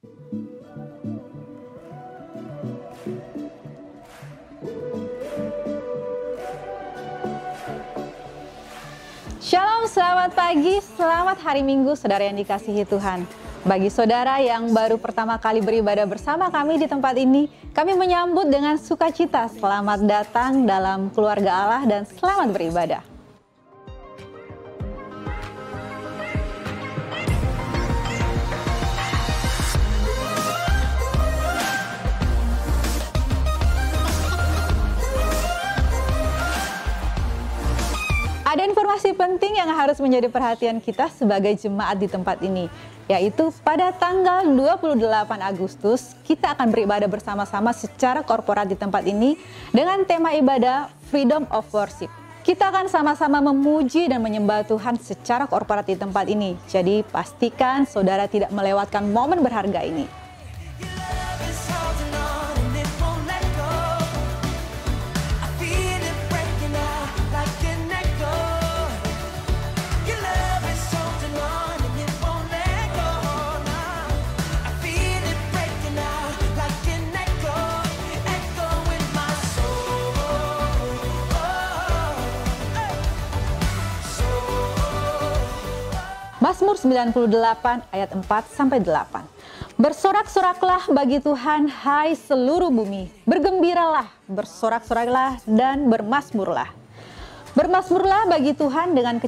Shalom, selamat pagi, selamat hari Minggu, saudara yang dikasihi Tuhan. Bagi saudara yang baru pertama kali beribadah bersama kami di tempat ini, kami menyambut dengan sukacita. Selamat datang dalam keluarga Allah dan selamat beribadah. Ada informasi penting yang harus menjadi perhatian kita sebagai jemaat di tempat ini, yaitu pada tanggal 28 Agustus kita akan beribadah bersama-sama secara korporat di tempat ini dengan tema ibadah Freedom of Worship. Kita akan sama-sama memuji dan menyembah Tuhan secara korporat di tempat ini. Jadi pastikan saudara tidak melewatkan momen berharga ini. Mazmur 98 ayat 4-8. Bersorak-soraklah bagi Tuhan, hai seluruh bumi. Bergembiralah, bersorak-soraklah dan bermasmurlah. Bermasmurlah bagi Tuhan dengan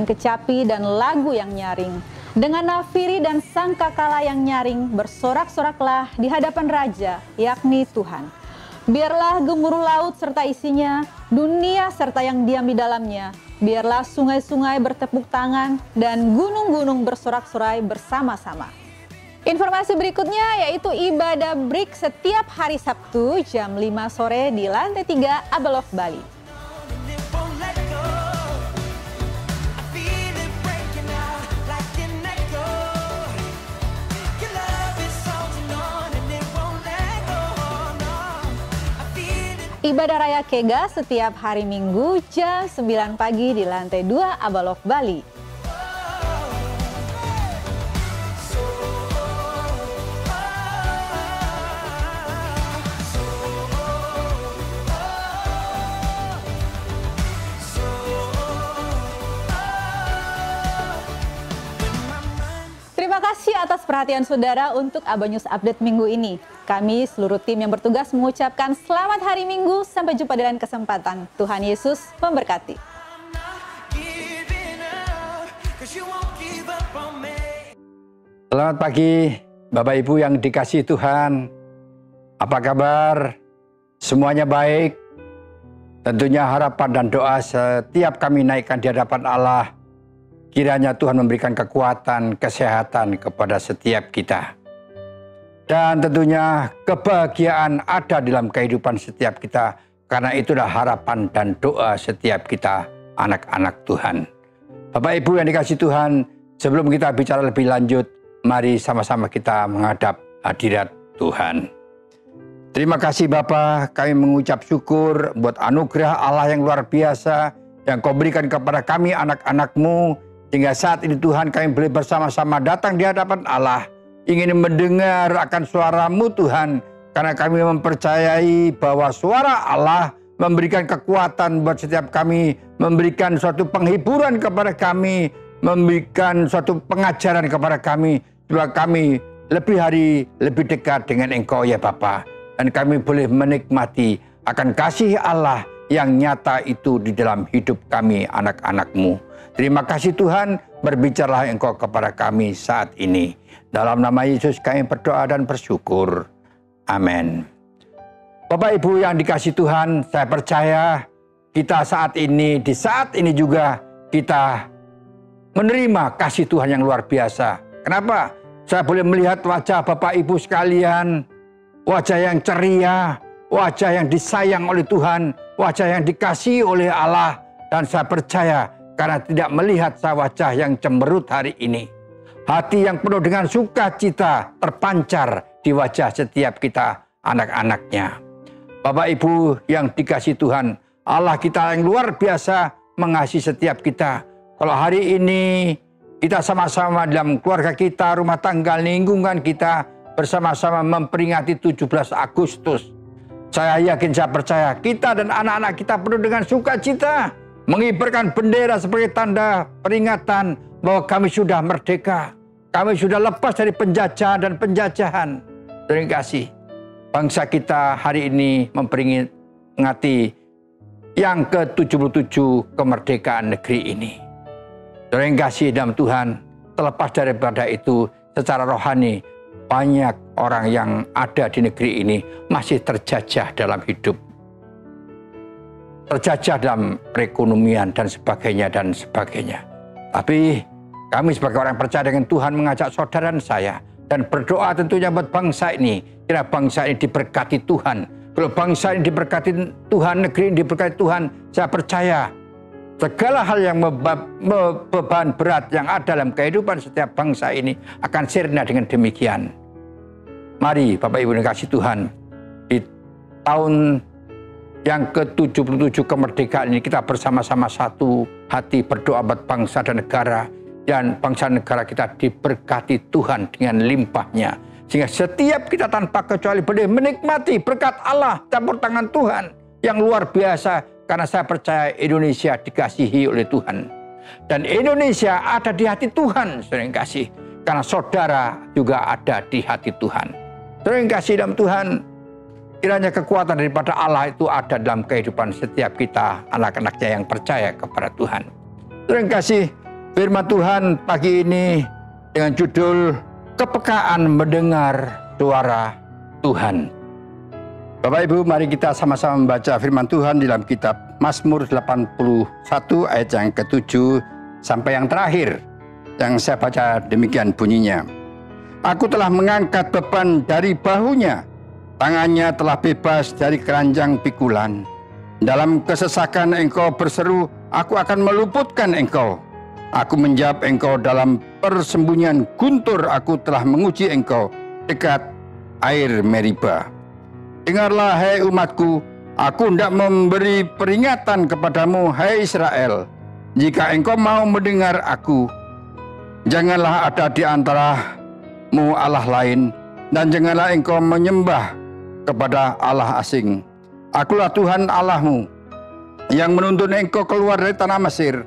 kecapi dan lagu yang nyaring. Dengan nafiri dan sangkakala yang nyaring, bersorak-soraklah di hadapan Raja, yakni Tuhan. Biarlah gemuruh laut serta isinya, dunia serta yang diam di dalamnya. Biarlah sungai-sungai bertepuk tangan dan gunung-gunung bersorak-sorai bersama-sama. Informasi berikutnya yaitu ibadah break setiap hari Sabtu jam 5 sore di lantai 3 Abalov Bali. Ibadah Raya Kega setiap hari Minggu jam 9 pagi di lantai 2 Abalov Bali. Terima kasih atas perhatian saudara untuk Aba News Update minggu ini. Kami seluruh tim yang bertugas mengucapkan selamat hari Minggu. Sampai jumpa di lain kesempatan. Tuhan Yesus memberkati. Selamat pagi Bapak Ibu yang dikasihi Tuhan. Apa kabar? Semuanya baik? Tentunya harapan dan doa setiap kami naikkan di hadapan Allah. Kiranya Tuhan memberikan kekuatan, kesehatan kepada setiap kita. Dan tentunya kebahagiaan ada dalam kehidupan setiap kita. Karena itulah harapan dan doa setiap kita anak-anak Tuhan. Bapak Ibu yang dikasihi Tuhan, sebelum kita bicara lebih lanjut, mari sama-sama kita menghadap hadirat Tuhan. Terima kasih Bapa, kami mengucap syukur buat anugerah Allah yang luar biasa yang Kau berikan kepada kami anak-anak-Mu. Sehingga saat ini Tuhan kami boleh bersama-sama datang di hadapan Allah. Ingin mendengar akan suara-Mu Tuhan. Karena kami mempercayai bahwa suara Allah memberikan kekuatan buat setiap kami. Memberikan suatu penghiburan kepada kami. Memberikan suatu pengajaran kepada kami. Supaya kami lebih hari lebih dekat dengan Engkau ya Bapa. Dan kami boleh menikmati akan kasih Allah yang nyata itu di dalam hidup kami anak-anak-Mu. Terima kasih Tuhan, berbicaralah Engkau kepada kami saat ini. Dalam nama Yesus kami berdoa dan bersyukur. Amin. Bapak Ibu yang dikasihi Tuhan, saya percaya kita saat ini, di saat ini juga kita menerima kasih Tuhan yang luar biasa. Kenapa? Saya boleh melihat wajah Bapak Ibu sekalian, wajah yang ceria, wajah yang disayang oleh Tuhan, wajah yang dikasihi oleh Allah. Dan saya percaya karena tidak melihat wajah yang cemberut hari ini. Hati yang penuh dengan sukacita terpancar di wajah setiap kita anak-anaknya. Bapak Ibu yang dikasihi Tuhan, Allah kita yang luar biasa mengasihi setiap kita. Kalau hari ini kita sama-sama dalam keluarga kita, rumah tangga, lingkungan kita bersama-sama memperingati 17 Agustus. Saya yakin, saya percaya kita dan anak-anak kita penuh dengan sukacita mengibarkan bendera sebagai tanda peringatan bahwa kami sudah merdeka. Kami sudah lepas dari penjajahan dan penjajahan. Terima kasih. Bangsa kita hari ini memperingati yang ke-77 kemerdekaan negeri ini. Terima kasih dalam Tuhan. Terlepas daripada itu, secara rohani banyak orang yang ada di negeri ini masih terjajah dalam hidup. Terjajah dalam perekonomian dan sebagainya dan sebagainya. Tapi kami sebagai orang percaya dengan Tuhan mengajak saudara dan saya dan berdoa tentunya buat bangsa ini. Kira bangsa ini diberkati Tuhan. Kalau bangsa ini diberkati Tuhan, negeri ini diberkati Tuhan, saya percaya segala hal yang beban berat yang ada dalam kehidupan setiap bangsa ini akan sirna dengan demikian. Mari Bapak Ibu dikasih Tuhan, di tahun yang ke-77 kemerdekaan ini kita bersama-sama satu hati berdoa buat bangsa dan negara. Dan bangsa dan negara kita diberkati Tuhan dengan limpahnya. Sehingga setiap kita tanpa kecuali boleh menikmati berkat Allah, campur tangan Tuhan yang luar biasa. Karena saya percaya Indonesia dikasihi oleh Tuhan. Dan Indonesia ada di hati Tuhan, sering kasih. Karena saudara juga ada di hati Tuhan. Sering kasih dalam Tuhan. Kiranya kekuatan daripada Allah itu ada dalam kehidupan setiap kita, anak-anaknya yang percaya kepada Tuhan. Sering kasih firman Tuhan pagi ini dengan judul kepekaan mendengar suara Tuhan. Bapak Ibu, mari kita sama-sama membaca firman Tuhan dalam kitab Mazmur 81 ayat yang ke-7 sampai yang terakhir. Yang saya baca demikian bunyinya. Aku telah mengangkat beban dari bahunya, tangannya telah bebas dari keranjang pikulan. Dalam kesesakan engkau berseru, aku akan meluputkan engkau. Aku menjawab engkau dalam persembunyian guntur, aku telah menguji engkau dekat air Meriba. Dengarlah hai umatku, aku hendak memberi peringatan kepadamu hai Israel. Jika engkau mau mendengar aku, janganlah ada di antaramu Allah lain, dan janganlah engkau menyembah kepada Allah asing. Akulah Tuhan Allahmu yang menuntun engkau keluar dari tanah Mesir.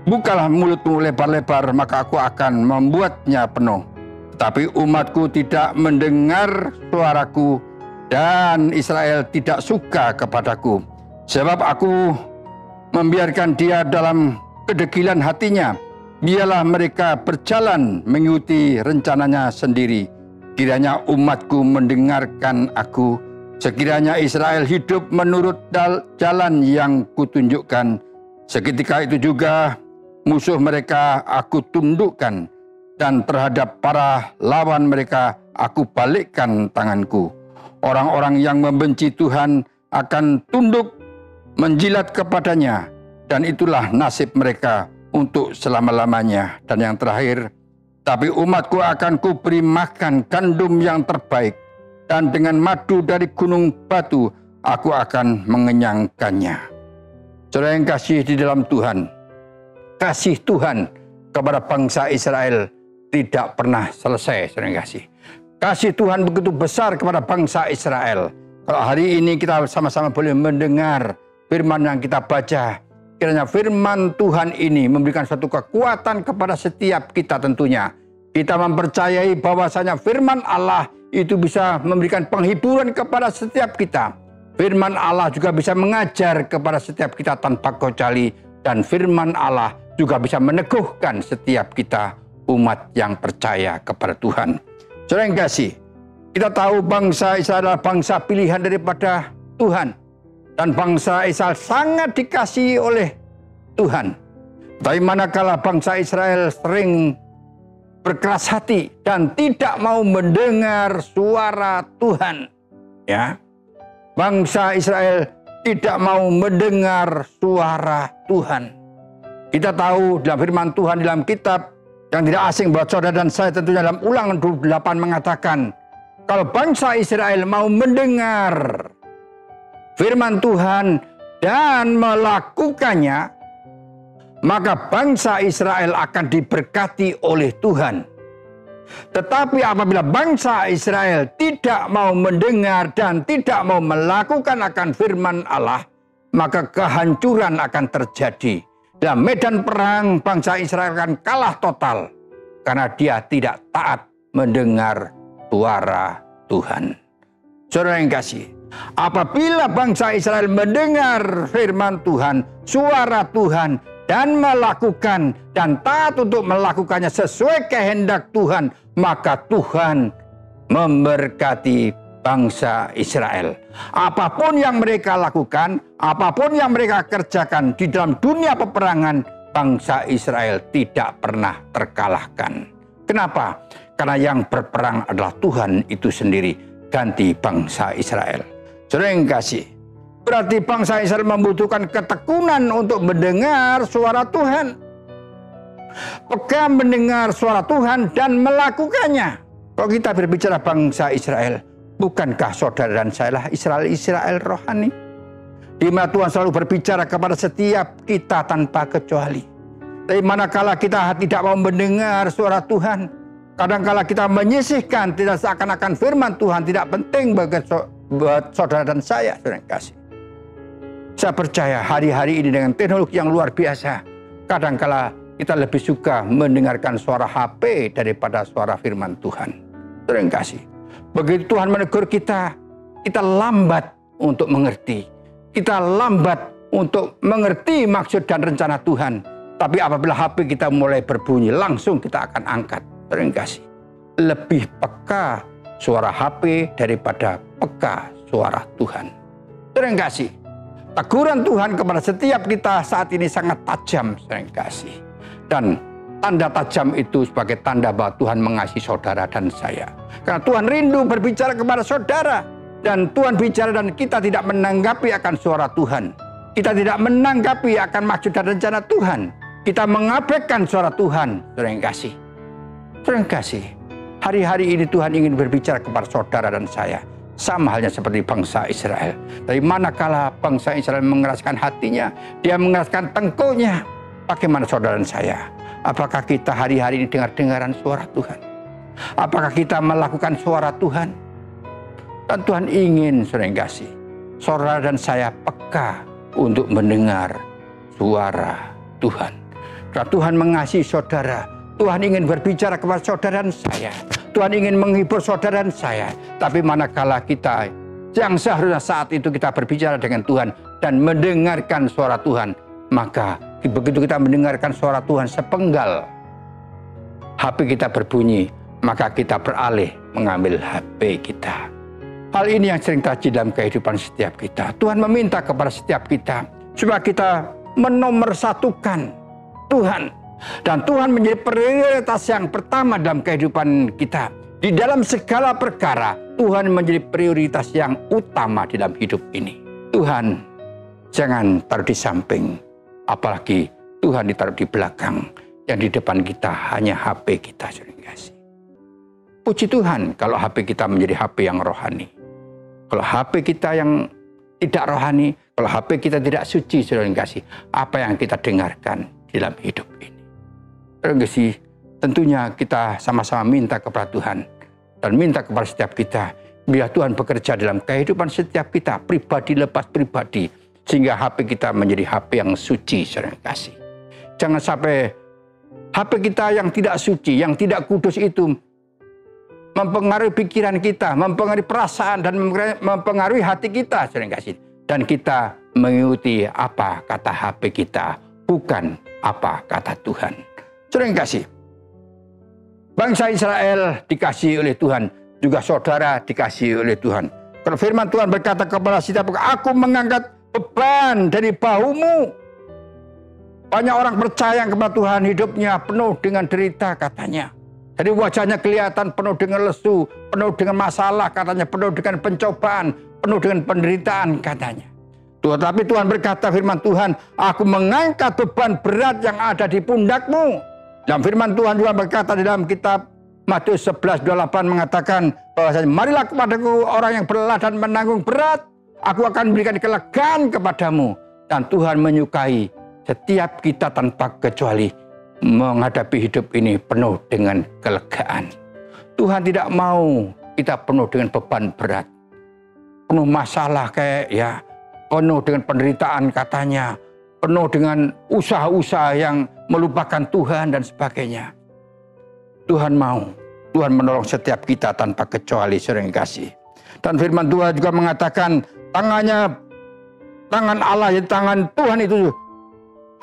Bukalah mulutmu lebar-lebar, maka aku akan membuatnya penuh. Tetapi umatku tidak mendengar suaraku, dan Israel tidak suka kepadaku. Sebab aku membiarkan dia dalam kedegilan hatinya. Biarlah mereka berjalan mengikuti rencananya sendiri. Kiranya umatku mendengarkan aku. Sekiranya Israel hidup menurut jalan yang kutunjukkan. Seketika itu juga musuh mereka aku tundukkan, dan terhadap para lawan mereka aku balikkan tanganku. Orang-orang yang membenci Tuhan akan tunduk menjilat kepadanya, dan itulah nasib mereka untuk selama-lamanya. Dan yang terakhir, tapi umatku akan kuberi makan gandum yang terbaik, dan dengan madu dari gunung batu aku akan mengenyangkannya. Saudara yang kasih di dalam Tuhan, kasih Tuhan kepada bangsa Israel tidak pernah selesai, saudara yang kasih. Kasih Tuhan begitu besar kepada bangsa Israel. Kalau hari ini kita sama-sama boleh mendengar firman yang kita baca, kiranya firman Tuhan ini memberikan suatu kekuatan kepada setiap kita tentunya. Kita mempercayai bahwasanya firman Allah itu bisa memberikan penghiburan kepada setiap kita. Firman Allah juga bisa mengajar kepada setiap kita tanpa kecuali. Dan firman Allah juga bisa meneguhkan setiap kita umat yang percaya kepada Tuhan. Saudara yang kasih, kita tahu bangsa Israel adalah bangsa pilihan daripada Tuhan. Dan bangsa Israel sangat dikasihi oleh Tuhan. Tapi manakala bangsa Israel sering berkeras hati dan tidak mau mendengar suara Tuhan. Ya, bangsa Israel tidak mau mendengar suara Tuhan. Kita tahu dalam firman Tuhan dalam kitab yang tidak asing buat saudara dan saya tentunya dalam Ulangan 28 mengatakan, kalau bangsa Israel mau mendengar firman Tuhan dan melakukannya, maka bangsa Israel akan diberkati oleh Tuhan. Tetapi apabila bangsa Israel tidak mau mendengar dan tidak mau melakukan akan firman Allah, maka kehancuran akan terjadi. Dalam medan perang, bangsa Israel akan kalah total karena dia tidak taat mendengar suara Tuhan. Saudara yang kasih, apabila bangsa Israel mendengar firman Tuhan, suara Tuhan, dan melakukan dan taat untuk melakukannya sesuai kehendak Tuhan, maka Tuhan memberkati bangsa Israel. Apapun yang mereka lakukan, apapun yang mereka kerjakan di dalam dunia peperangan, bangsa Israel tidak pernah terkalahkan. Kenapa? Karena yang berperang adalah Tuhan itu sendiri, ganti bangsa Israel. Saudara yang kasih, berarti bangsa Israel membutuhkan ketekunan untuk mendengar suara Tuhan. Peka mendengar suara Tuhan dan melakukannya. Kalau kita berbicara bangsa Israel, bukankah saudara dan saya lah Israel rohani? Di mana Tuhan selalu berbicara kepada setiap kita tanpa kecuali. Tapi manakala kita tidak mau mendengar suara Tuhan, kadangkala kita menyisihkan, tidak seakan-akan firman Tuhan tidak penting buat saudara dan saya, saudara yang kasih. Saya percaya hari-hari ini dengan teknologi yang luar biasa, kadangkala kita lebih suka mendengarkan suara HP daripada suara firman Tuhan. Saudara yang kasih, begitu Tuhan menegur kita, kita lambat untuk mengerti. Kita lambat untuk mengerti maksud dan rencana Tuhan. Tapi apabila HP kita mulai berbunyi, langsung kita akan angkat. Saudara yang kasih, lebih peka suara HP daripada peka suara Tuhan. Saudara yang kasih, teguran Tuhan kepada setiap kita saat ini sangat tajam, saudara yang kasih. Dan tanda tajam itu sebagai tanda bahwa Tuhan mengasihi saudara dan saya. Karena Tuhan rindu berbicara kepada saudara. Dan Tuhan bicara dan kita tidak menanggapi akan suara Tuhan. Kita tidak menanggapi akan maksud dan rencana Tuhan. Kita mengabaikan suara Tuhan, saudara yang kasih. Saudara yang kasih, hari-hari ini Tuhan ingin berbicara kepada saudara dan saya. Sama halnya seperti bangsa Israel. Dari manakala bangsa Israel mengeraskan hatinya, dia mengeraskan tengkuknya. Bagaimana saudara dan saya? Apakah kita hari-hari ini dengar-dengaran suara Tuhan? Apakah kita melakukan suara Tuhan? Dan Tuhan ingin, saudara yang kasih, saudara dan saya peka untuk mendengar suara Tuhan. Karena Tuhan mengasihi saudara, Tuhan ingin berbicara kepada saudara dan saya. Tuhan ingin menghibur saudara dan saya. Tapi manakala kita yang seharusnya saat itu kita berbicara dengan Tuhan dan mendengarkan suara Tuhan, maka begitu kita mendengarkan suara Tuhan sepenggal, HP kita berbunyi, maka kita beralih mengambil HP kita. Hal ini yang sering terjadi dalam kehidupan setiap kita. Tuhan meminta kepada setiap kita supaya kita menomorsatukan Tuhan. Dan Tuhan menjadi prioritas yang pertama dalam kehidupan kita. Di dalam segala perkara, Tuhan menjadi prioritas yang utama di dalam hidup ini. Tuhan jangan taruh di samping. Apalagi Tuhan ditaruh di belakang. Yang di depan kita hanya HP kita, saudara yang kasih. Puji Tuhan kalau HP kita menjadi HP yang rohani. Kalau HP kita yang tidak rohani, kalau HP kita tidak suci, saudara yang kasih, apa yang kita dengarkan di dalam hidup ini. Saudara yang kasih, tentunya kita sama-sama minta kepada Tuhan. Dan minta kepada setiap kita, biar Tuhan bekerja dalam kehidupan setiap kita, pribadi lepas pribadi. Sehingga HP kita menjadi HP yang suci, saudara yang kasih. Jangan sampai HP kita yang tidak suci, yang tidak kudus itu mempengaruhi pikiran kita, mempengaruhi perasaan, dan mempengaruhi hati kita, saudara yang kasih. Dan kita mengikuti apa kata HP kita, bukan apa kata Tuhan. Saudara yang kasih, bangsa Israel dikasihi oleh Tuhan, juga saudara dikasihi oleh Tuhan. Kalau firman Tuhan berkata kepada setiap, aku mengangkat beban dari bahumu. Banyak orang percaya kepada Tuhan, hidupnya penuh dengan derita katanya. Jadi wajahnya kelihatan penuh dengan lesu, penuh dengan masalah katanya, penuh dengan pencobaan, penuh dengan penderitaan katanya. Tetapi Tuhan berkata, firman Tuhan, aku mengangkat beban berat yang ada di pundakmu. Dan firman Tuhan juga berkata di dalam kitab Matius 11:28 mengatakan bahwasanya, marilah kepadaku orang yang berlelah dan menanggung berat, aku akan berikan kelegaan kepadamu. Dan Tuhan menyukai setiap kita tanpa kecuali menghadapi hidup ini penuh dengan kelegaan. Tuhan tidak mau kita penuh dengan beban berat, penuh masalah kayak ya, penuh dengan penderitaan katanya, penuh dengan usaha-usaha yang melupakan Tuhan dan sebagainya. Tuhan mau, Tuhan menolong setiap kita tanpa kecuali, saudara yang kasih. Dan firman Tuhan juga mengatakan tangan Allah, tangan Tuhan itu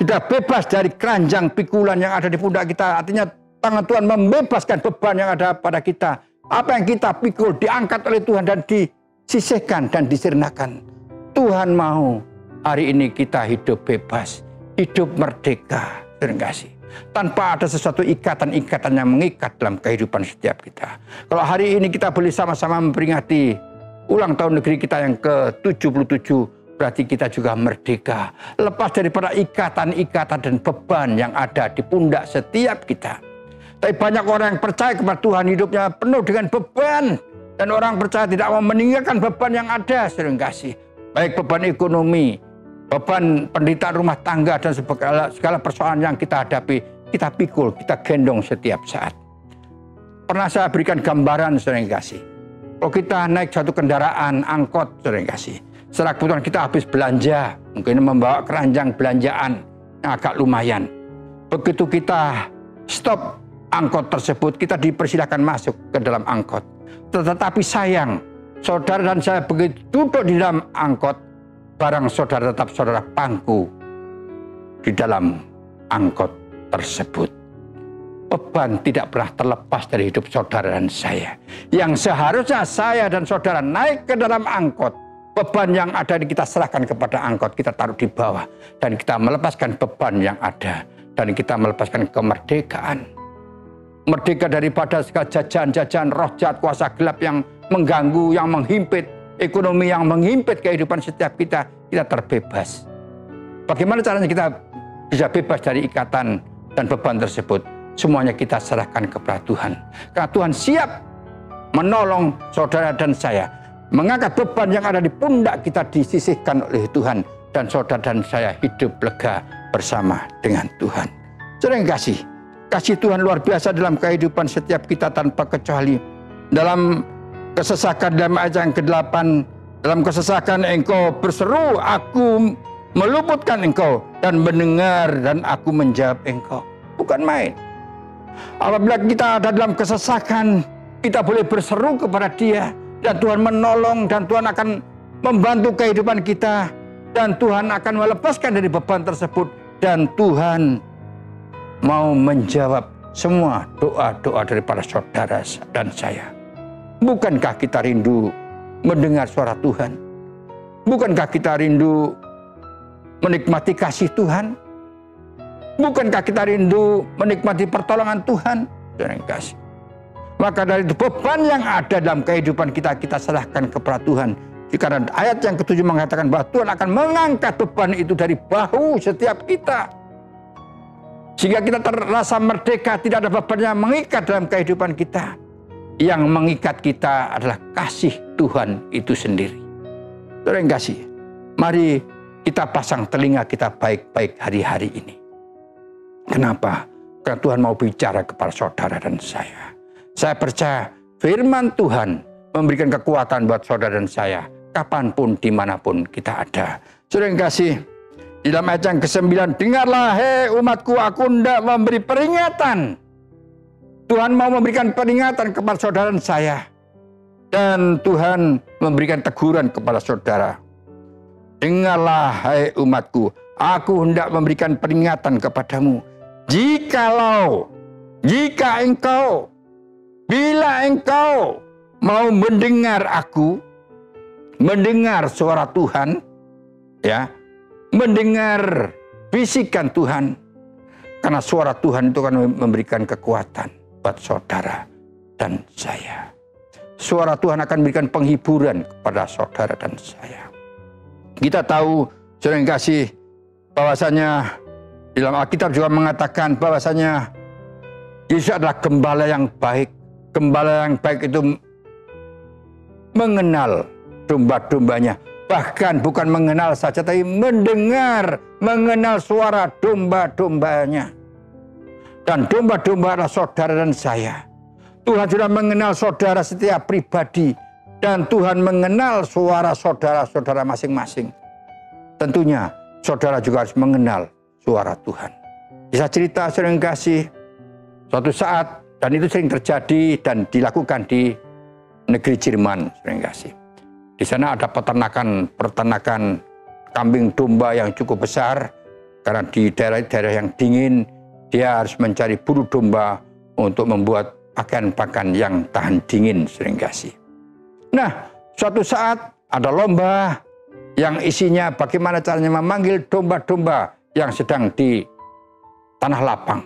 sudah bebas dari keranjang pikulan yang ada di pundak kita. Artinya tangan Tuhan membebaskan beban yang ada pada kita. Apa yang kita pikul diangkat oleh Tuhan dan disisihkan dan disirnakan. Tuhan mau hari ini kita hidup bebas, hidup merdeka, terkasih. Tanpa ada sesuatu ikatan-ikatan yang mengikat dalam kehidupan setiap kita. Kalau hari ini kita boleh sama-sama memperingati ulang tahun negeri kita yang ke-77, berarti kita juga merdeka. Lepas daripada ikatan-ikatan dan beban yang ada di pundak setiap kita. Tapi banyak orang yang percaya kepada Tuhan hidupnya penuh dengan beban. Dan orang percaya tidak mau meninggalkan beban yang ada, sering kasih. Baik beban ekonomi, beban penderitaan rumah tangga, dan segala persoalan yang kita hadapi, kita pikul, kita gendong setiap saat. Pernah saya berikan gambaran, sering kasih. Kalau kita naik satu kendaraan, angkot, sering kasih. Setelah kebutuhan kita habis belanja, mungkin membawa keranjang belanjaan yang agak lumayan. Begitu kita stop angkot tersebut, kita dipersilakan masuk ke dalam angkot. Tetapi sayang, saudara dan saya begitu duduk di dalam angkot, barang saudara tetap saudara pangku di dalam angkot tersebut. Beban tidak pernah terlepas dari hidup saudara dan saya. Yang seharusnya saya dan saudara naik ke dalam angkot, beban yang ada di kita serahkan kepada angkot, kita taruh di bawah. Dan kita melepaskan beban yang ada. Dan kita melepaskan kemerdekaan. Merdeka daripada segala jajahan-jajahan roh jahat, kuasa gelap yang mengganggu, yang menghimpit, ekonomi yang menghimpit kehidupan setiap kita, kita terbebas. Bagaimana caranya kita bisa bebas dari ikatan dan beban tersebut? Semuanya kita serahkan kepada Tuhan. Karena Tuhan siap menolong saudara dan saya. Mengangkat beban yang ada di pundak kita disisihkan oleh Tuhan. Dan saudara dan saya hidup lega bersama dengan Tuhan. Saudara yang kasih Tuhan luar biasa dalam kehidupan setiap kita tanpa kecuali. Dalam kesesakan dalam ayat yang ke-8, dalam kesesakan engkau berseru, aku meluputkan engkau dan mendengar dan aku menjawab engkau. Bukan main. Apabila kita ada dalam kesesakan, kita boleh berseru kepada Dia dan Tuhan menolong dan Tuhan akan membantu kehidupan kita dan Tuhan akan melepaskan dari beban tersebut dan Tuhan mau menjawab semua doa-doa daripada saudara dan saya. Bukankah kita rindu mendengar suara Tuhan? Bukankah kita rindu menikmati kasih Tuhan? Bukankah kita rindu menikmati pertolongan Tuhan? Saudara yang kasih. Maka dari itu beban yang ada dalam kehidupan kita, kita serahkan kepada Tuhan. Karena ayat yang ke-7 mengatakan bahwa Tuhan akan mengangkat beban itu dari bahu setiap kita. Sehingga kita terasa merdeka, tidak ada beban yang mengikat dalam kehidupan kita. Yang mengikat kita adalah kasih Tuhan itu sendiri. Saudara yang kasih, mari kita pasang telinga kita baik-baik hari-hari ini. Kenapa? Karena Tuhan mau bicara kepada saudara dan saya. Saya percaya firman Tuhan memberikan kekuatan buat saudara dan saya. Kapanpun, dimanapun kita ada. Saudara yang kasih, di dalam ayat yang ke-9, dengarlah hei umatku, aku hendak memberi peringatan. Tuhan mau memberikan peringatan kepada saudara dan saya. Dan Tuhan memberikan teguran kepada saudara. Dengarlah hei umatku, aku hendak memberikan peringatan kepadamu. Bila engkau mau mendengar aku, mendengar suara Tuhan, ya, mendengar bisikan Tuhan, karena suara Tuhan itu akan memberikan kekuatan buat saudara dan saya. Suara Tuhan akan memberikan penghiburan kepada saudara dan saya. Kita tahu, saudara yang kasih, bahwasanya dalam Alkitab juga mengatakan bahwasanya Yesus adalah gembala yang baik. Gembala yang baik itu mengenal domba-dombanya, Bahkan bukan mengenal saja, tapi mendengar, mengenal suara domba-dombanya. Dan domba-domba adalah saudara dan saya. Tuhan sudah mengenal saudara setiap pribadi. Dan Tuhan mengenal suara saudara-saudara masing-masing. Tentunya saudara juga harus mengenal suara Tuhan. Bisa cerita sering kasih suatu saat, dan itu sering terjadi dan dilakukan di negeri Jerman sering kasih. Di sana ada peternakan kambing domba yang cukup besar, karena di daerah-daerah yang dingin dia harus mencari bulu domba untuk membuat pakaian-pakaian yang tahan dingin sering kasih. Nah, suatu saat ada lomba yang isinya bagaimana caranya memanggil domba-domba yang sedang di tanah lapang.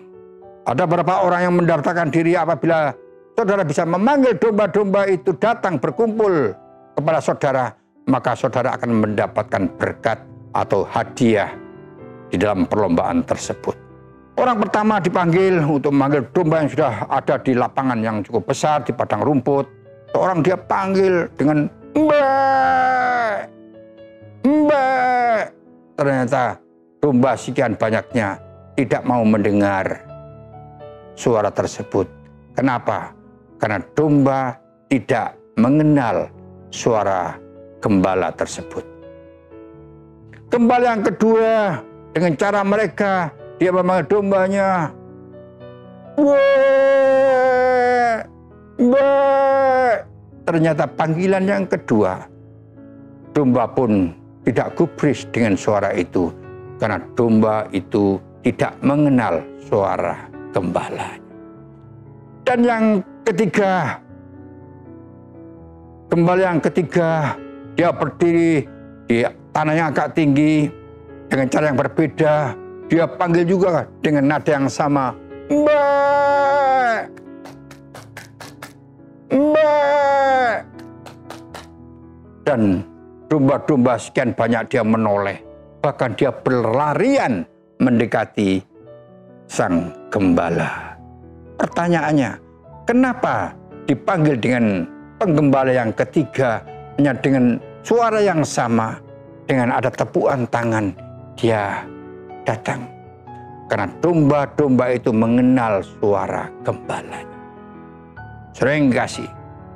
Ada beberapa orang yang mendaftarkan diri. Apabila saudara bisa memanggil domba-domba itu datang berkumpul kepada saudara, maka saudara akan mendapatkan berkat atau hadiah di dalam perlombaan tersebut. Orang pertama dipanggil untuk memanggil domba yang sudah ada di lapangan yang cukup besar di padang rumput. Seorang dia panggil dengan mbak, mbak. Ternyata domba sekian banyaknya tidak mau mendengar suara tersebut. Kenapa? Karena domba tidak mengenal suara gembala tersebut. Gembala yang kedua, dengan cara mereka, dia memanggil dombanya. Weh, weh. Ternyata panggilan yang kedua, domba pun tidak gubris dengan suara itu. Karena domba itu tidak mengenal suara gembala. Dan yang ketiga, gembala yang ketiga, dia berdiri di tanah yang agak tinggi dengan cara yang berbeda. Dia panggil juga dengan nada yang sama, mbak, mbak. Dan domba-domba sekian banyak dia menoleh, bahkan dia berlarian mendekati sang gembala. Pertanyaannya, kenapa dipanggil dengan penggembala yang ketiga hanya dengan suara yang sama, dengan ada tepukan tangan dia datang? Karena domba-domba itu mengenal suara gembalanya. Sering kasih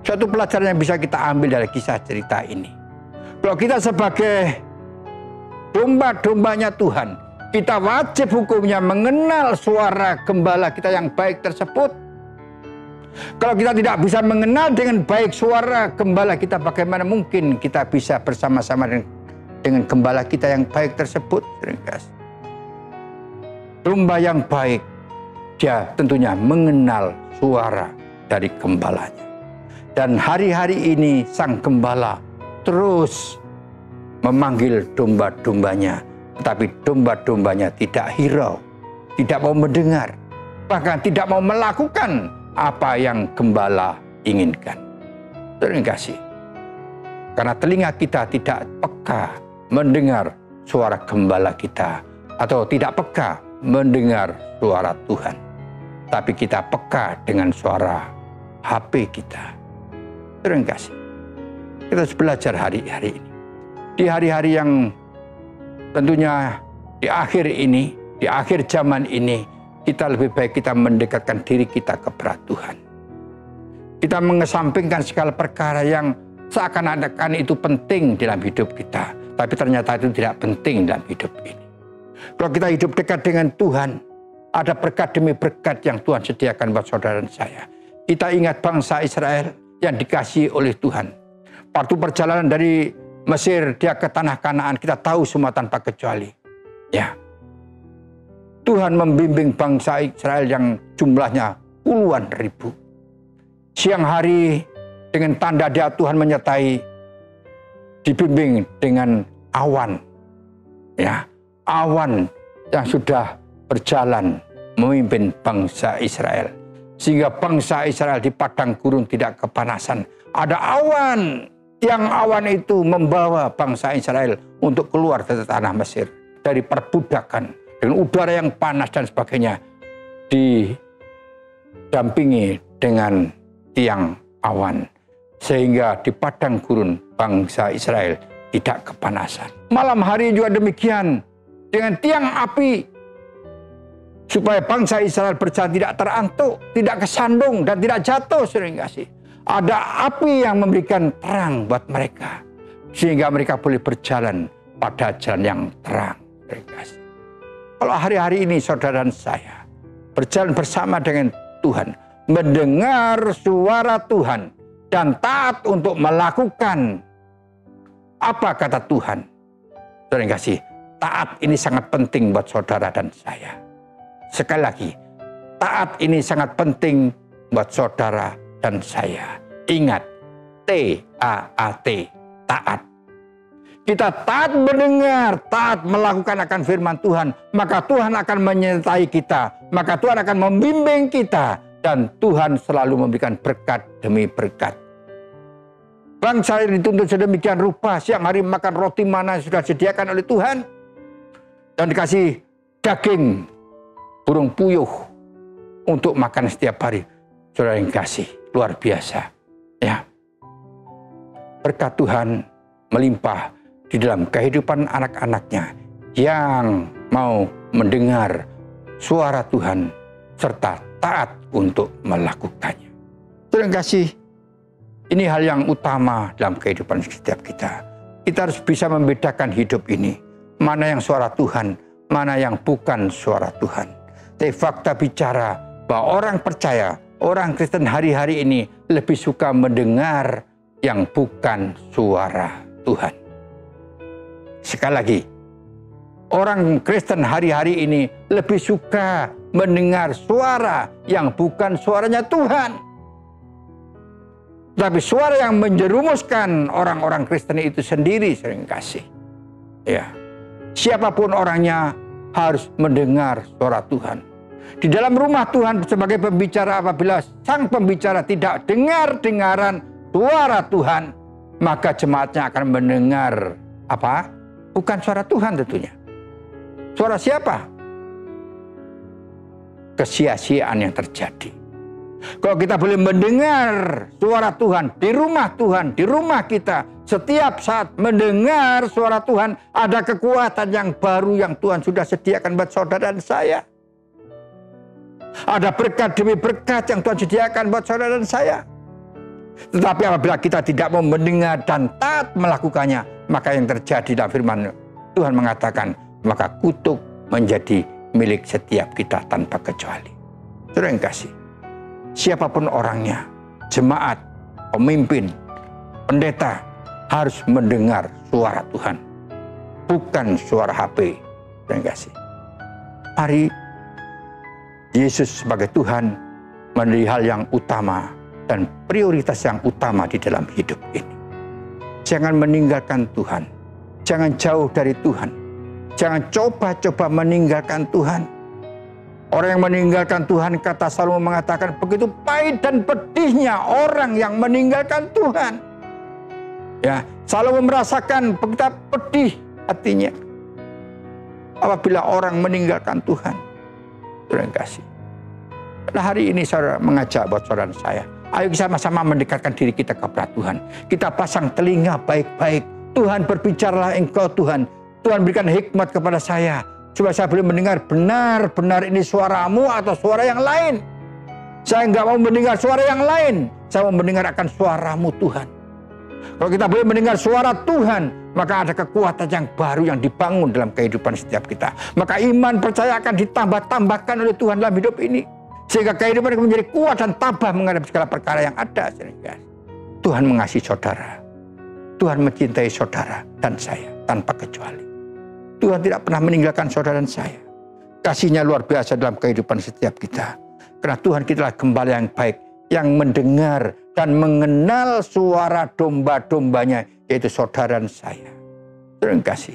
suatu pelajaran yang bisa kita ambil dari kisah cerita ini. Kalau kita sebagai domba-dombanya Tuhan, kita wajib hukumnya mengenal suara gembala kita yang baik tersebut. Kalau kita tidak bisa mengenal dengan baik suara gembala kita, bagaimana mungkin kita bisa bersama-sama dengan gembala kita yang baik tersebut? Domba yang baik, dia tentunya mengenal suara dari gembalanya. Dan hari-hari ini sang gembala terus memanggil domba-dombanya, tetapi domba-dombanya tidak hirau, tidak mau mendengar, bahkan tidak mau melakukan apa yang gembala inginkan. Terima kasih. Karena telinga kita tidak peka mendengar suara gembala kita, atau tidak peka mendengar suara Tuhan, tapi kita peka dengan suara HP kita. Terima kasih. Kita harus belajar hari-hari ini. Di hari-hari yang tentunya di akhir ini, di akhir zaman ini, kita lebih baik kita mendekatkan diri kita kepada Tuhan. Kita mengesampingkan segala perkara yang seakan-akan itu penting dalam hidup kita, tapi ternyata itu tidak penting dalam hidup ini. Kalau kita hidup dekat dengan Tuhan, ada berkat demi berkat yang Tuhan sediakan buat saudara dan saya. Kita ingat bangsa Israel yang dikasihi oleh Tuhan. Waktu perjalanan dari Mesir dia ke tanah Kanaan, kita tahu semua tanpa kecuali. Ya, Tuhan membimbing bangsa Israel yang jumlahnya puluhan ribu. Siang hari dengan tanda dia Tuhan menyertai, dibimbing dengan awan. Ya, awan yang sudah berjalan memimpin bangsa Israel. Sehingga bangsa Israel di padang gurun tidak kepanasan. Ada awan, yang awan itu membawa bangsa Israel untuk keluar dari tanah Mesir, dari perbudakan, dengan udara yang panas dan sebagainya, didampingi dengan tiang awan. Sehingga di padang gurun bangsa Israel tidak kepanasan. Malam hari juga demikian, dengan tiang api, supaya bangsa Israel berjalan tidak terantuk, tidak kesandung, dan tidak jatuh. Saudara kasih, ada api yang memberikan terang buat mereka, sehingga mereka boleh berjalan pada jalan yang terang. Saudara kasih, kalau hari-hari ini saudara dan saya berjalan bersama dengan Tuhan, mendengar suara Tuhan, dan taat untuk melakukan apa kata Tuhan. Saudara yang kasih, taat ini sangat penting buat saudara dan saya. Sekali lagi, taat ini sangat penting buat saudara dan saya. Ingat, T-A-A-T, taat. Kita taat mendengar, taat melakukan akan firman Tuhan, maka Tuhan akan menyertai kita, maka Tuhan akan membimbing kita, dan Tuhan selalu memberikan berkat demi berkat. Bangsa ini dituntut sedemikian rupa, siang hari makan roti mana yang sudah disediakan oleh Tuhan, dan dikasih daging burung puyuh untuk makan setiap hari. Saudara yang kasih, luar biasa. Ya, berkat Tuhan melimpah di dalam kehidupan anak-anaknya yang mau mendengar suara Tuhan serta taat untuk melakukannya. Saudara yang kasih, ini hal yang utama dalam kehidupan setiap kita. Kita harus bisa membedakan hidup ini. Mana yang suara Tuhan, mana yang bukan suara Tuhan. Tapi fakta bicara bahwa orang percaya, orang Kristen hari-hari ini lebih suka mendengar yang bukan suara Tuhan. Sekali lagi, orang Kristen hari-hari ini lebih suka mendengar suara yang bukan suaranya Tuhan. Tapi suara yang menjerumuskan orang-orang Kristen itu sendiri sering kasih. Ya, siapapun orangnya harus mendengar suara Tuhan. Di dalam rumah Tuhan sebagai pembicara, apabila sang pembicara tidak dengar-dengaran suara Tuhan, maka jemaatnya akan mendengar apa? Bukan suara Tuhan tentunya. Suara siapa? Kesia-siaan yang terjadi. Kalau kita boleh mendengar suara Tuhan, di rumah kita, setiap saat mendengar suara Tuhan, ada kekuatan yang baru yang Tuhan sudah sediakan buat saudara dan saya. Ada berkat demi berkat yang Tuhan sediakan buat saudara dan saya. Tetapi apabila kita tidak mau mendengar dan taat melakukannya, maka yang terjadi dalam firman Tuhan mengatakan, maka kutuk menjadi milik setiap kita tanpa kecuali. Saudara yang kasih, siapapun orangnya, jemaat, pemimpin, pendeta harus mendengar suara Tuhan, bukan suara HP. Dan kasih, mari Yesus sebagai Tuhan menjadi hal yang utama dan prioritas yang utama di dalam hidup ini. Jangan meninggalkan Tuhan, jangan jauh dari Tuhan, jangan coba-coba meninggalkan Tuhan. Orang yang meninggalkan Tuhan, kata Salomo mengatakan, begitu pahit dan pedihnya orang yang meninggalkan Tuhan. Ya, Salomo merasakan betapa pedih hatinya apabila orang meninggalkan Tuhan. Terima kasih. Nah, hari ini saudara mengajak buat saudara dan saya, ayo sama-sama mendekatkan diri kita kepada Tuhan. Kita pasang telinga baik-baik. Tuhan, berbicaralah Engkau Tuhan. Tuhan berikan hikmat kepada saya, supaya saya boleh mendengar benar-benar ini suaramu atau suara yang lain. Saya nggak mau mendengar suara yang lain. Saya mau mendengar akan suaramu Tuhan. Kalau kita boleh mendengar suara Tuhan, maka ada kekuatan yang baru yang dibangun dalam kehidupan setiap kita. Maka iman percaya akan ditambah-tambahkan oleh Tuhan dalam hidup ini. Sehingga kehidupan akan menjadi kuat dan tabah menghadapi segala perkara yang ada. Tuhan mengasihi saudara. Tuhan mencintai saudara dan saya tanpa kecuali. Tuhan tidak pernah meninggalkan saudara dan saya. Kasih-Nya luar biasa dalam kehidupan setiap kita. Karena Tuhan kita adalah gembala yang baik, yang mendengar dan mengenal suara domba-dombanya, yaitu saudara dan saya. Terima kasih.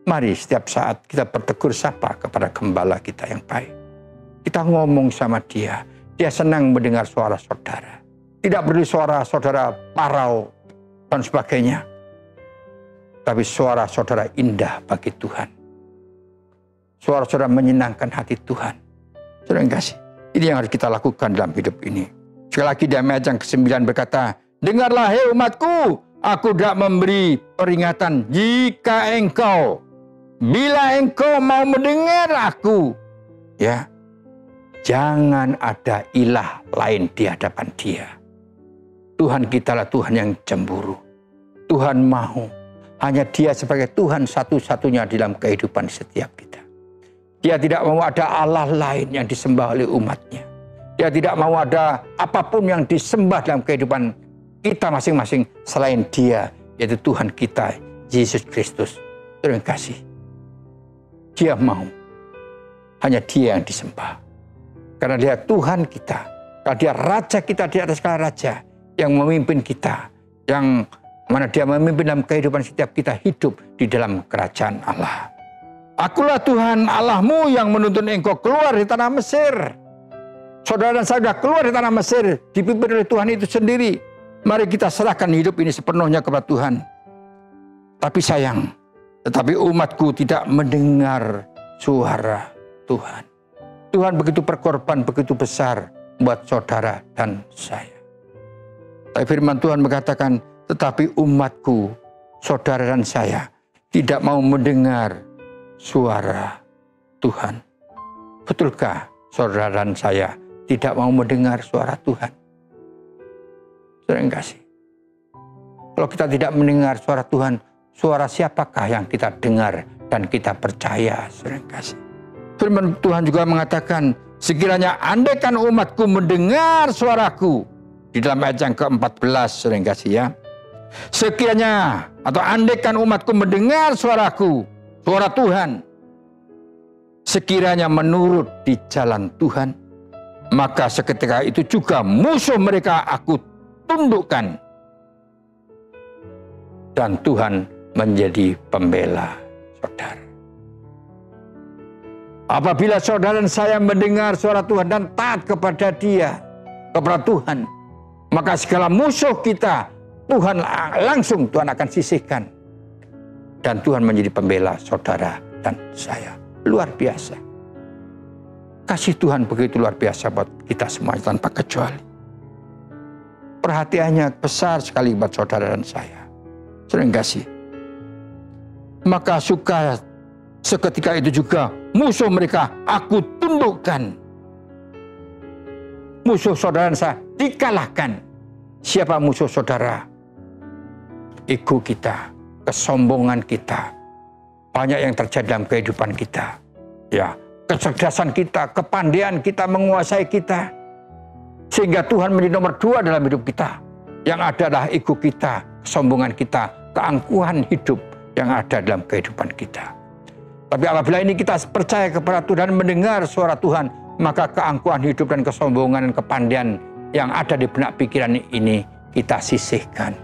Mari setiap saat kita bertegur sapa kepada gembala kita yang baik. Kita ngomong sama dia. Dia senang mendengar suara saudara. Tidak perlu suara saudara parau dan sebagainya. Tapi suara saudara indah bagi Tuhan. Suara saudara menyenangkan hati Tuhan. Saudara yang kasih, ini yang harus kita lakukan dalam hidup ini. Sekali lagi di ayat yang ke-9 berkata, dengarlah hei umatku, Aku tidak memberi peringatan. Bila engkau mau mendengar aku, ya, jangan ada ilah lain di hadapan Dia. Tuhan kita lah Tuhan yang cemburu. Tuhan mau hanya Dia sebagai Tuhan satu-satunya dalam kehidupan setiap kita. Dia tidak mau ada Allah lain yang disembah oleh umatnya. Dia tidak mau ada apapun yang disembah dalam kehidupan kita masing-masing selain Dia, yaitu Tuhan kita, Yesus Kristus. Terima kasih. Dia mau hanya Dia yang disembah. Karena Dia Tuhan kita. Karena Dia Raja kita di atas segala raja. Yang memimpin kita. Yang mana Dia memimpin dalam kehidupan setiap kita hidup di dalam kerajaan Allah. Akulah Tuhan Allahmu yang menuntun engkau keluar di tanah Mesir. Saudara dan saya sudah keluar di tanah Mesir. Dipimpin oleh Tuhan itu sendiri. Mari kita serahkan hidup ini sepenuhnya kepada Tuhan. Tapi sayang, tetapi umatku tidak mendengar suara Tuhan. Tuhan begitu berkorban, begitu besar buat saudara dan saya. Tapi firman Tuhan mengatakan, tetapi umatku, saudara dan saya, tidak mau mendengar suara Tuhan. Betulkah saudara dan saya tidak mau mendengar suara Tuhan? Saudara yang kasih. Kalau kita tidak mendengar suara Tuhan, suara siapakah yang kita dengar dan kita percaya, saudara yang kasih? Firman Tuhan juga mengatakan, sekiranya andaikan umatku mendengar suaraku. Di dalam ayat yang ke-14, saudara yang kasih ya. Sekiranya atau andaikan umatku mendengar suaraku, suara Tuhan. Sekiranya menurut di jalan Tuhan, maka seketika itu juga musuh mereka aku tundukkan. Dan Tuhan menjadi pembela saudara. Apabila saudara dan saya mendengar suara Tuhan dan taat kepada Dia, kepada Tuhan, maka segala musuh kita, Tuhan langsung Tuhan akan sisihkan. Dan Tuhan menjadi pembela saudara dan saya. Luar biasa. Kasih Tuhan begitu luar biasa buat kita semua tanpa kecuali. Perhatiannya besar sekali buat saudara dan saya. Sering kasih. Maka suka seketika itu juga musuh mereka aku tundukkan. Musuh saudara dan saya dikalahkan. Siapa musuh saudara? Ego kita, kesombongan kita. Banyak yang terjadi dalam kehidupan kita. Ya, kecerdasan kita, kepandaian kita menguasai kita. Sehingga Tuhan menjadi nomor 2 dalam hidup kita. Yang ada adalah ego kita, kesombongan kita, keangkuhan hidup yang ada dalam kehidupan kita. Tapi apabila ini kita percaya kepada Tuhan dan mendengar suara Tuhan, maka keangkuhan hidup dan kesombongan dan kepandaian yang ada di benak pikiran ini kita sisihkan.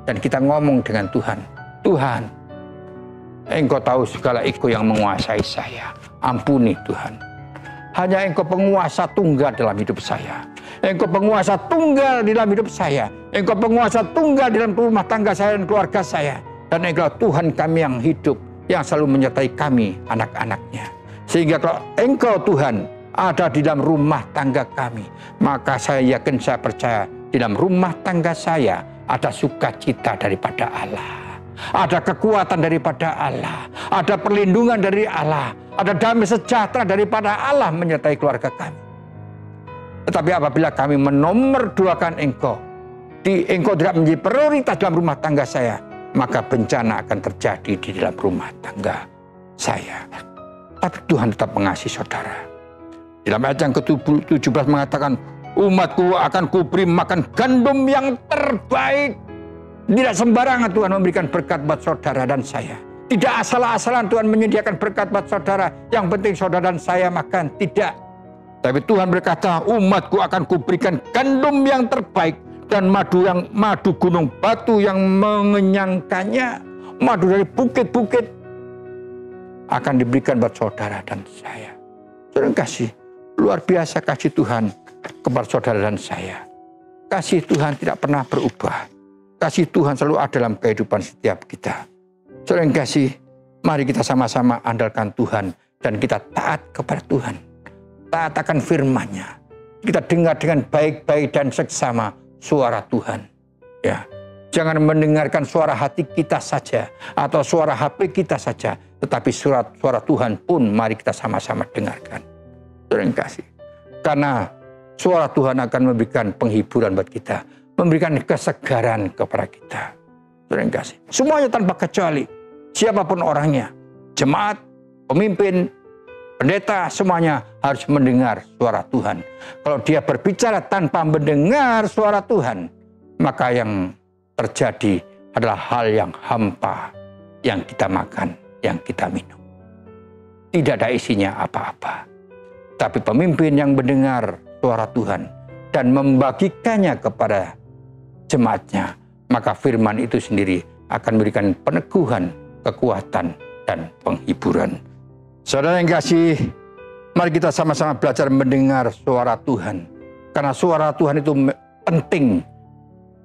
Dan kita ngomong dengan Tuhan, Tuhan, Engkau tahu segala ego yang menguasai saya. Ampuni Tuhan. Hanya Engkau penguasa tunggal dalam hidup saya. Engkau penguasa tunggal di dalam hidup saya. Engkau penguasa tunggal di dalam rumah tangga saya dan keluarga saya. Dan Engkau Tuhan kami yang hidup, yang selalu menyertai kami, anak-anaknya. Sehingga kalau Engkau Tuhan ada di dalam rumah tangga kami, maka saya yakin, saya percaya di dalam rumah tangga saya ada sukacita daripada Allah. Ada kekuatan daripada Allah. Ada perlindungan dari Allah. Ada damai sejahtera daripada Allah menyertai keluarga kami. Tetapi apabila kami menomorduakan Engkau, Engkau tidak menjadi prioritas dalam rumah tangga saya, maka bencana akan terjadi di dalam rumah tangga saya. Tapi Tuhan tetap mengasihi saudara. Dalam ayat yang ke-17 mengatakan, umatku akan kuberi makan gandum yang terbaik. Tidak sembarangan Tuhan memberikan berkat buat saudara dan saya. Tidak asal-asalan Tuhan menyediakan berkat buat saudara. Yang penting saudara dan saya makan. Tidak. Tapi Tuhan berkata, umatku akan kuberikan gandum yang terbaik. Dan madu gunung batu yang mengenyangkannya. Madu dari bukit-bukit akan diberikan buat saudara dan saya. Saudara kasih. Luar biasa kasih Tuhan kepada saudara dan saya. Kasih Tuhan tidak pernah berubah. Kasih Tuhan selalu ada dalam kehidupan setiap kita. Saudara yang kasih, mari kita sama-sama andalkan Tuhan dan kita taat kepada Tuhan. Taat akan firman-Nya. Kita dengar dengan baik-baik dan seksama suara Tuhan. Ya, Jangan mendengarkan suara hati kita saja atau suara HP kita saja, tetapi suara Tuhan pun mari kita sama-sama dengarkan. Saudara yang kasih. Karena suara Tuhan akan memberikan penghiburan buat kita, memberikan kesegaran kepada kita. Saudara yang kasih. Semuanya tanpa kecuali, siapapun orangnya, jemaat, pemimpin, pendeta, semuanya harus mendengar suara Tuhan. Kalau dia berbicara tanpa mendengar suara Tuhan, maka yang terjadi adalah hal yang hampa, yang kita makan, yang kita minum. Tidak ada isinya apa-apa. Tapi pemimpin yang mendengar suara Tuhan dan membagikannya kepada jemaatnya, maka firman itu sendiri akan memberikan peneguhan, kekuatan, dan penghiburan. Saudara yang kasih, mari kita sama-sama belajar mendengar suara Tuhan. Karena suara Tuhan itu penting.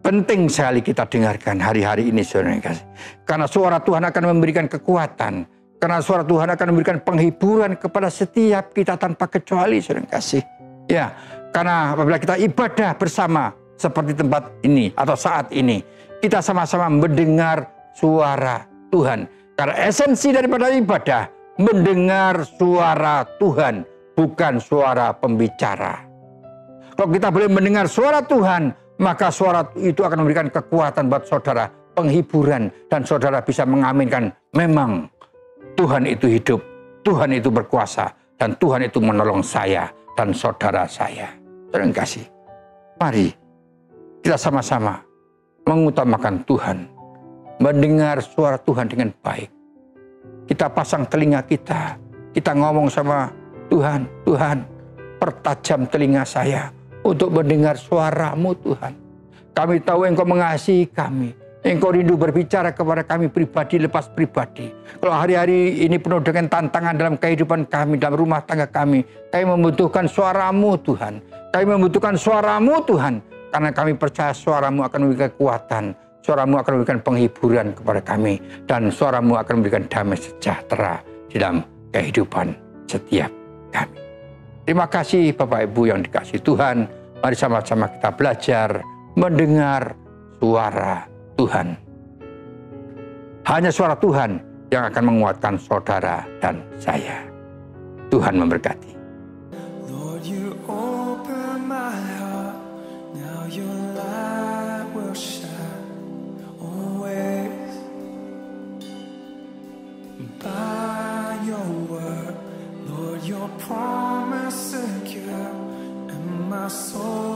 Penting sekali kita dengarkan hari-hari ini, saudara yang kasih. Karena suara Tuhan akan memberikan kekuatan. Karena suara Tuhan akan memberikan penghiburan kepada setiap kita tanpa kecuali, saudara yang kasih. Ya, karena apabila kita ibadah bersama seperti tempat ini atau saat ini, kita sama-sama mendengar suara Tuhan. Karena esensi daripada ibadah, mendengar suara Tuhan, bukan suara pembicara. Kalau kita boleh mendengar suara Tuhan, maka suara itu akan memberikan kekuatan buat saudara, penghiburan, dan saudara bisa mengaminkan memang Tuhan itu hidup, Tuhan itu berkuasa, dan Tuhan itu menolong saya dan saudara saya. Saudara yang kasih, mari kita sama-sama mengutamakan Tuhan, mendengar suara Tuhan dengan baik. Kita pasang telinga kita ngomong sama Tuhan, Tuhan, pertajam telinga saya untuk mendengar suara-Mu, Tuhan. Kami tahu Engkau mengasihi kami. Engkau rindu berbicara kepada kami pribadi lepas pribadi. Kalau hari-hari ini penuh dengan tantangan dalam kehidupan kami, dalam rumah tangga kami membutuhkan suara-Mu, Tuhan. Kami membutuhkan suara-Mu, Tuhan. Karena kami percaya suara-Mu akan memberikan kekuatan. Suara-Mu akan memberikan penghiburan kepada kami. Dan suara-Mu akan memberikan damai sejahtera di dalam kehidupan setiap kami. Terima kasih Bapak Ibu yang dikasihi Tuhan. Mari sama-sama kita belajar mendengar suara Tuhan. Hanya suara Tuhan yang akan menguatkan saudara dan saya. Tuhan memberkati. Lord, you open my heart. Now your light will shine always. By your word, Lord, your promise secure, and my soul